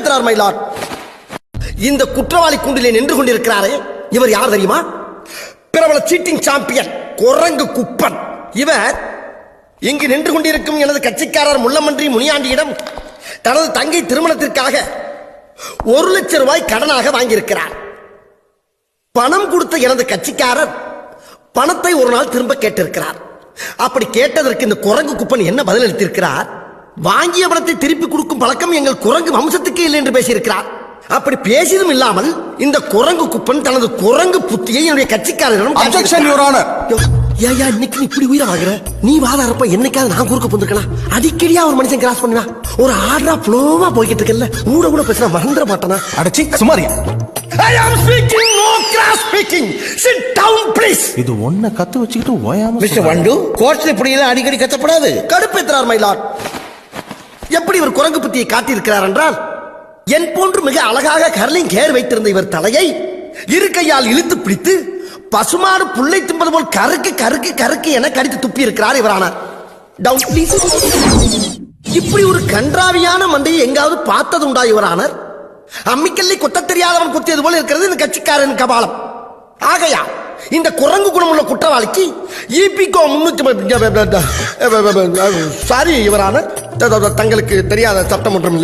கடுப்பேற்றார் மயிலாட். இந்த குற்றவாளி கூண்டிலே நின்று கொண்டிருக்கிறாரே, இவர் யார் தெரியுமா? பிரபல சீட்டிங் சாம்பியன் குரங்கு குப்பன். இவர் இங்கு நின்று கொண்டிருக்கும் எனது கட்சிக்காரர் முள்ளமன்றி முனியாண்டியிடம் தனது தங்கை திருமணத்திற்காக 1 லட்சம் ரூபாய் கடனாக வாங்கியிருக்கிறார். பணம் கொடுத்த எனது கட்சிக்காரர் பணத்தை ஒரு நாள் திரும்ப கேட்டிருக்கிறார். அப்படி கேட்டதற்கு இந்த குரங்கு குப்பன் என்ன பதில் அளித்திருக்கிறார்? வாங்கிய பணத்தை திருப்பி கொடுக்கும் பழக்கம் எங்கள் குரங்கு வம்சத்துக்கு இல்லை என்று பேசியிருக்கிறார். அப்படி பேசியதும் இல்லாமல் இந்த குரங்கு குப்பன் தனது குரங்கு புத்தியை என்னுடைய கட்சிக்காரரிடம் அப்ஜெக்ஷன் யுவர் ஆனர். ஏயா இன்னைக்கு நீ இப்படி உயிரை வாங்குற? நீ வாதாரப்ப என்னைக்காவது நான் குறுக்க போந்திருக்கலாம்? அடிக்கடியா ஒரு மனுஷன் கிராஸ் பண்ணுவா. ஒரு ஆர்டரா ஃப்ளோவா போய்கிட்டு இருக்கல, கூட பேசினா மறந்துட மாட்டானா? அடச்சி Samariya. I am speaking, no cross speaking. Sit down please. இது ஒன்ன கத்து வச்சுக்கிட்டு ஓயாம. மிஸ்டர் வண்டு, கோர்ட்ல இப்படி எல்லாம் அடிக்கடி கத்தப்படாது. கடுப்பேற்றார் மயிலாட். எப்படி இவர் குரங்கு புத்தியை காட்டியிருக்கிறார் என்றால், என் போன்று மிக அழகாக கர்லிங் ஹேர் வைத்திருந்த இவர் தலையை இரு கையால் இழுத்து பிடித்து பசுமாடு புல்லை தின்பது போல் கருக்கு கருக்கு கருக்கு என கடித்து துப்பி இருக்கிறார் இவரானார். Down please. இப்படி ஒரு கன்றாவியான மண்டையை எங்காவது பார்த்தது உண்டா இவரானார்? அம்மிக்கல்லை கொத்த தெரியாதவன் குத்தியது போல இருக்கிறது இந்த கட்சிக்காரன் கபாலம். ஆகையா இந்த குரங்கு குணமுள்ள குற்றவாளிக்கு இபிகோ 300 சாரி இவரானார், தங்களுக்கு தெரியாத சட்டம் ஒன்றும் இல்லை.